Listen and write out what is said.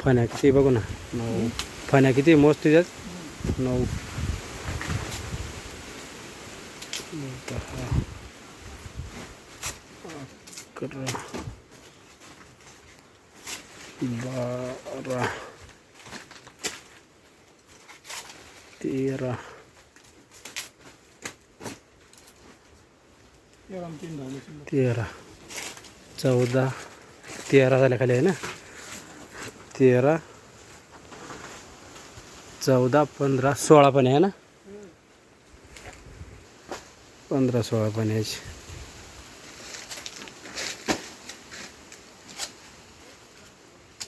फण्या किती बघू ना 9 फण्या किती मोजते त्यात 9 10 11 12 13 13 14 13 झाल्या खाली आहे ना 13 14 15 16 पण आहे ना 15 16 पण यायची